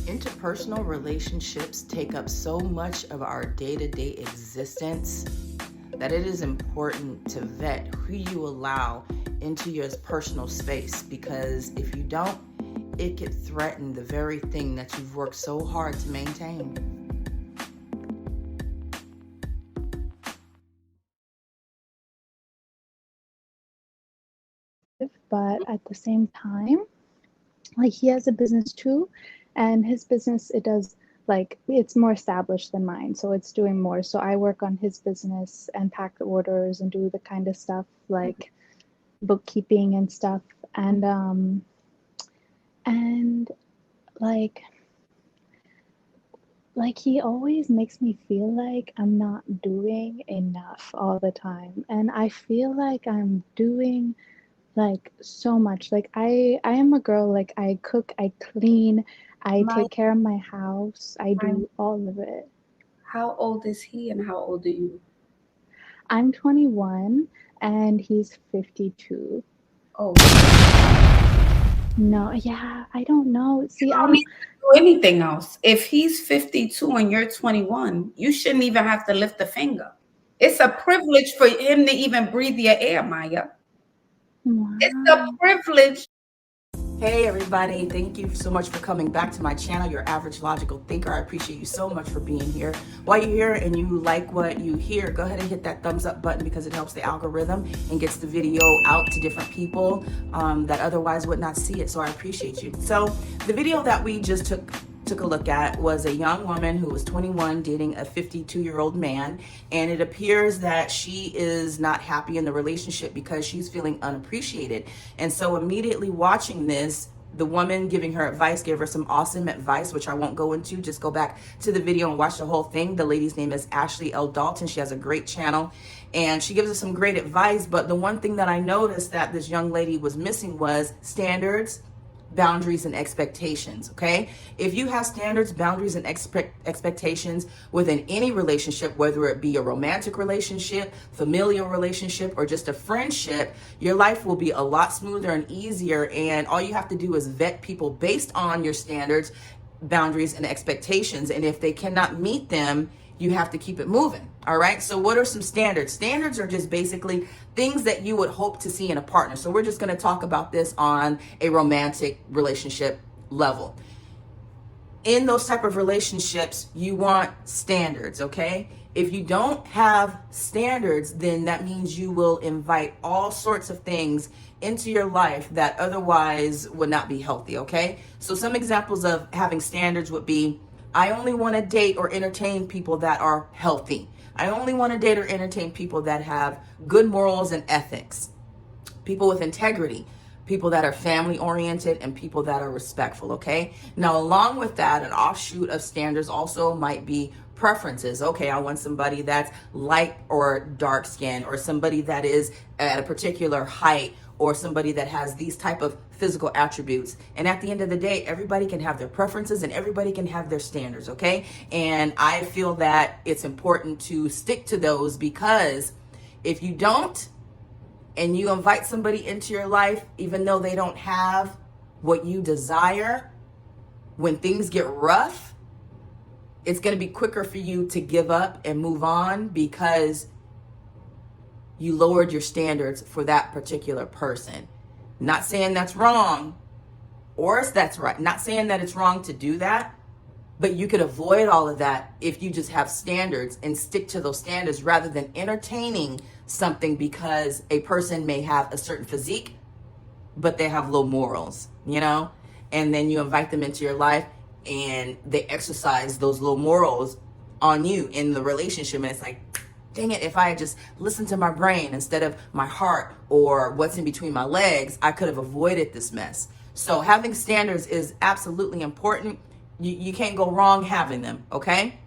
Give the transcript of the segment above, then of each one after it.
Interpersonal relationships take up so much of our day-to-day existence that it is important to vet who you allow into your personal space, because if you don't, it could threaten the very thing that you've worked so hard to maintain. But at the same time, like he has a business too, and his business, it does, like, it's more established than mine, so it's doing more. So I work on his business and pack the orders and do the kind of stuff like bookkeeping and stuff. And like he always makes me feel like I'm not doing enough all the time, and I feel like I'm doing like so much. Like I am a girl, like I cook, I clean, I My, take care of my house, I my, do all of it. how old is he and how old are you? I'm 21 and he's 52. Oh, No, yeah, I don't know. you See, I don't don't. need to do anything else. If he's 52 and you're 21, you shouldn't even have to lift a finger. It's a privilege for him to even breathe your air, Maya. It's a Wow. privilege. Hey everybody, thank you so much for coming back to my channel, Your Average Logical Thinker. I appreciate you so much for being here. While you're here and you like what you hear, go ahead and hit that thumbs up button, because it helps the algorithm and gets the video out to different people that otherwise would not see it. So I appreciate you. So the video that we just took a look at was a young woman who was 21 dating a 52-year-old man, and it appears that she is not happy in the relationship because she's feeling unappreciated. And so immediately watching this, the woman giving her advice gave her some awesome advice, which I won't go into. Just go back to the video and watch the whole thing. The lady's name is Ashley L. Dalton. She has a great channel and she gives us some great advice. But the one thing that I noticed that this young lady was missing was standards, boundaries, and expectations. Okay, if you have standards, boundaries, and expectations within any relationship, whether it be a romantic relationship, familial relationship, or just a friendship, your life will be a lot smoother and easier. And all you have to do is vet people based on your standards, boundaries, and expectations. And if they cannot meet them, you have to keep it moving. All right. So what are some standards? Standards are just basically things that you would hope to see in a partner. So we're just going to talk about this on a romantic relationship level. In those type of relationships, you want standards. Okay. If you don't have standards, then that means you will invite all sorts of things into your life that otherwise would not be healthy. Okay. So some examples of having standards would be, I only want to date or entertain people that are healthy. I only want to date or entertain people that have good morals and ethics, people with integrity, people that are family oriented, and people that are respectful. Okay. Now, along with that, an offshoot of standards also might be preferences. Okay, I want somebody that's light or dark skin, or somebody that is at a particular height, or somebody that has these type of physical attributes. And at the end of the day, everybody can have their preferences and everybody can have their standards. Okay. And I feel that it's important to stick to those, because if you don't, and you invite somebody into your life, even though they don't have what you desire, when things get rough, it's going to be quicker for you to give up and move on, because you lowered your standards for that particular person. Not saying that's wrong or that's right. Not saying that it's wrong to do that, but you could avoid all of that if you just have standards and stick to those standards, rather than entertaining something because a person may have a certain physique, but they have low morals, and then you invite them into your life and they exercise those low morals on you in the relationship. And it's like, dang it, if I had just listened to my brain instead of my heart or what's in between my legs, I could have avoided this mess. So having standards is absolutely important. You can't go wrong having them, okay?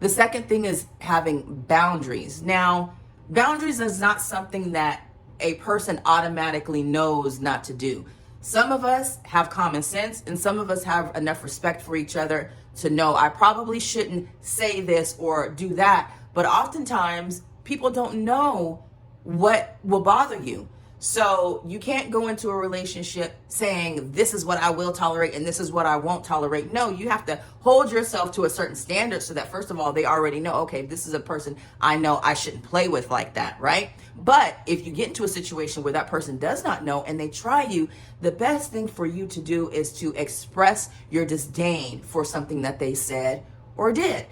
The second thing is having boundaries. Now, boundaries is not something that a person automatically knows not to do. Some of us have common sense, and some of us have enough respect for each other to know I probably shouldn't say this or do that. But oftentimes, people don't know what will bother you. So you can't go into a relationship saying, this is what I will tolerate and this is what I won't tolerate. No, you have to hold yourself to a certain standard so that, first of all, they already know, okay, this is a person I know I shouldn't play with like that, right? But if you get into a situation where that person does not know and they try you, the best thing for you to do is to express your disdain for something that they said or did.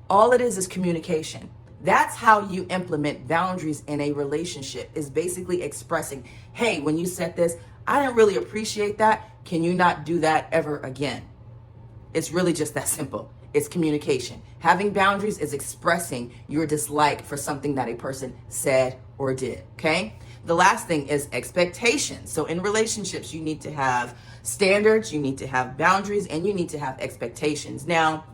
All it is communication. That's how you implement boundaries in a relationship, is basically expressing, hey, when you said this, I didn't really appreciate that. Can you not do that ever again? It's really just that simple. It's communication. Having boundaries is expressing your dislike for something that a person said or did, okay? The last thing is expectations. So in relationships, you need to have standards, you need to have boundaries, and you need to have expectations. Now,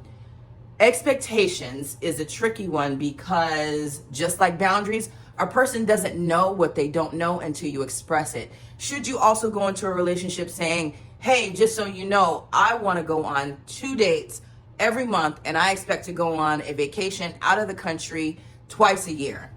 expectations is a tricky one because, just like boundaries, a person doesn't know what they don't know until you express it. Should you also go into a relationship saying, hey, just so you know, I want to go on 2 dates every month and I expect to go on a vacation out of the country twice a year?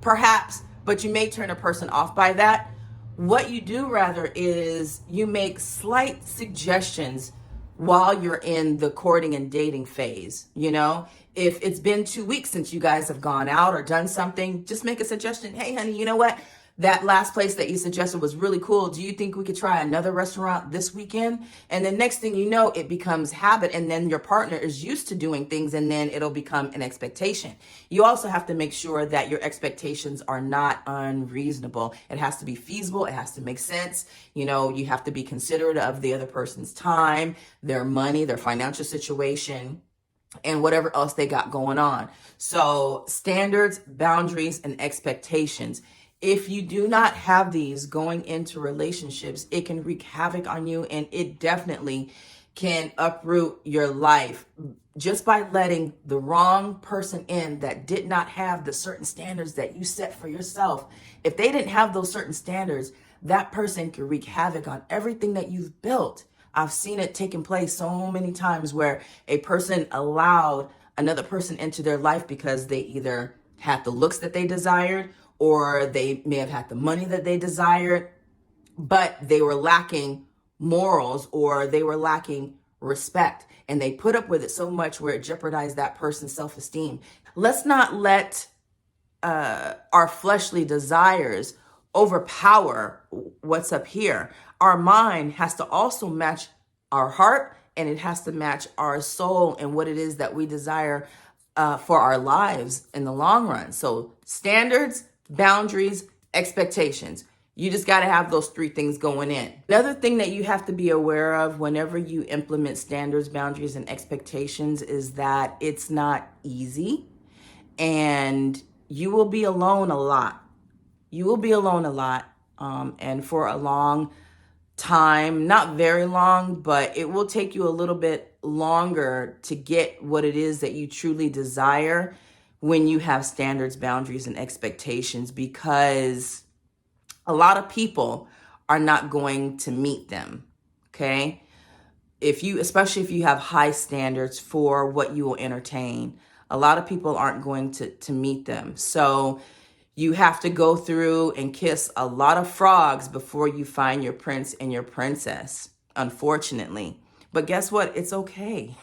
Perhaps, but you may turn a person off by that. What you do rather is you make slight suggestions while you're in the courting and dating phase. You know, if it's been 2 weeks since you guys have gone out or done something, just make a suggestion. Hey, honey, you know what? That last place that you suggested was really cool. Do you think we could try another restaurant this weekend? And then next thing you know, it becomes habit, and then your partner is used to doing things, and then it'll become an expectation. You also have to make sure that your expectations are not unreasonable. It has to be feasible. It has to make sense. You know, you have to be considerate of the other person's time, their money, their financial situation, and whatever else they got going on. So standards, boundaries, and expectations. If you do not have these going into relationships, it can wreak havoc on you, and it definitely can uproot your life just by letting the wrong person in that did not have the certain standards that you set for yourself. If they didn't have those certain standards, that person can wreak havoc on everything that you've built. I've seen it taking place so many times where a person allowed another person into their life because they either had the looks that they desired, or they may have had the money that they desired, but they were lacking morals or they were lacking respect. And they put up with it so much where it jeopardized that person's self-esteem. Let's not let our fleshly desires overpower what's up here. Our mind has to also match our heart, and it has to match our soul and what it is that we desire for our lives in the long run. So standards, boundaries, expectations. You just got to have those 3 things going in. Another thing that you have to be aware of whenever you implement standards, boundaries, and expectations is that it's not easy, and you will be alone a lot. You will be alone a lot, and for a long time, not very long, but it will take you a little bit longer to get what it is that you truly desire when you have standards, boundaries, and expectations, because a lot of people are not going to meet them, okay? Especially if you have high standards for what you will entertain, a lot of people aren't going to meet them. So you have to go through and kiss a lot of frogs before you find your prince and your princess, unfortunately. But guess what? It's okay.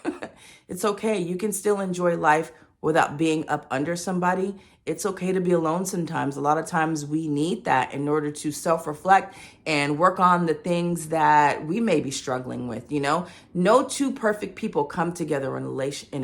It's okay. You can still enjoy life without being up under somebody. It's okay to be alone sometimes. A lot of times we need that in order to self-reflect and work on the things that we may be struggling with, you know? No 2 perfect people come together in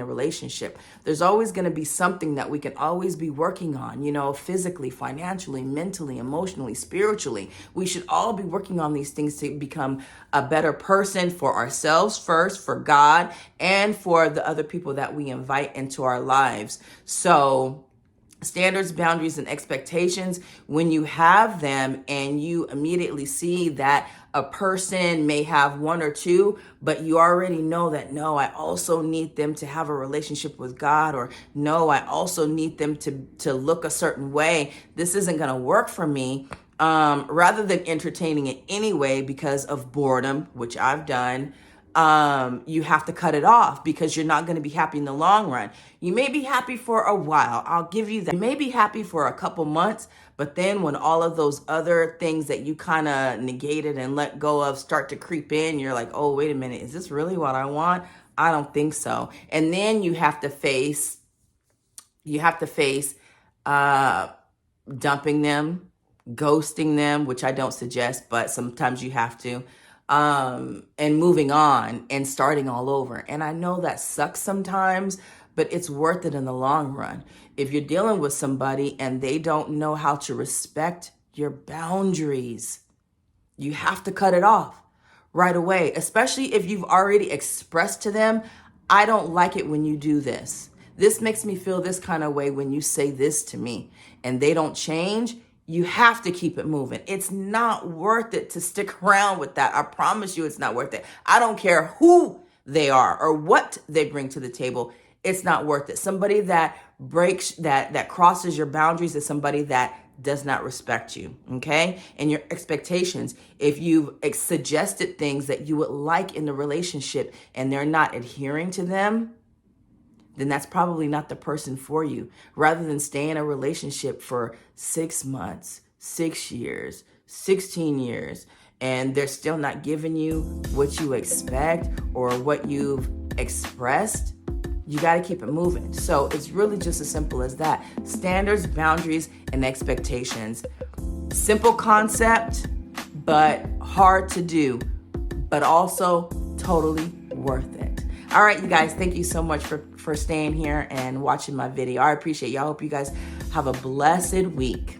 a relationship. There's always going to be something that we can always be working on, you know, physically, financially, mentally, emotionally, spiritually. We should all be working on these things to become a better person for ourselves first, for God, and for the other people that we invite into our lives. So standards, boundaries, and expectations, when you have them and you immediately see that a person may have 1 or 2, but you already know that, no, I also need them to have a relationship with God, or no, I also need them to look a certain way. This isn't going to work for me. Rather than entertaining it anyway because of boredom, which I've done, you have to cut it off because you're not going to be happy in the long run. You may be happy for a while. I'll give you that. You may be happy for a couple months, but then when all of those other things that you kind of negated and let go of start to creep in, you're like, oh, wait a minute. Is this really what I want? I don't think so. And then you have to face dumping them, ghosting them, which I don't suggest, but sometimes you have to, and moving on and starting all over. And I know that sucks sometimes, but it's worth it in the long run. If you're dealing with somebody and they don't know how to respect your boundaries, you have to cut it off right away, especially if you've already expressed to them, I don't like it when you do this. This makes me feel this kind of way when you say this to me, and they don't change. You have to keep it moving. It's not worth it to stick around with that. I promise you it's not worth it. I don't care who they are or what they bring to the table. It's not worth it. Somebody that breaks, that crosses your boundaries is somebody that does not respect you, okay? And your expectations. If you've suggested things that you would like in the relationship and they're not adhering to them, then that's probably not the person for you. Rather than stay in a relationship for 6 months, 6 years, 16 years, and they're still not giving you what you expect or what you've expressed, you got to keep it moving. So it's really just as simple as that. Standards, boundaries, and expectations. Simple concept, but hard to do, but also totally worth it. All right, you guys, thank you so much for staying here and watching my video. I appreciate you. I hope you guys have a blessed week.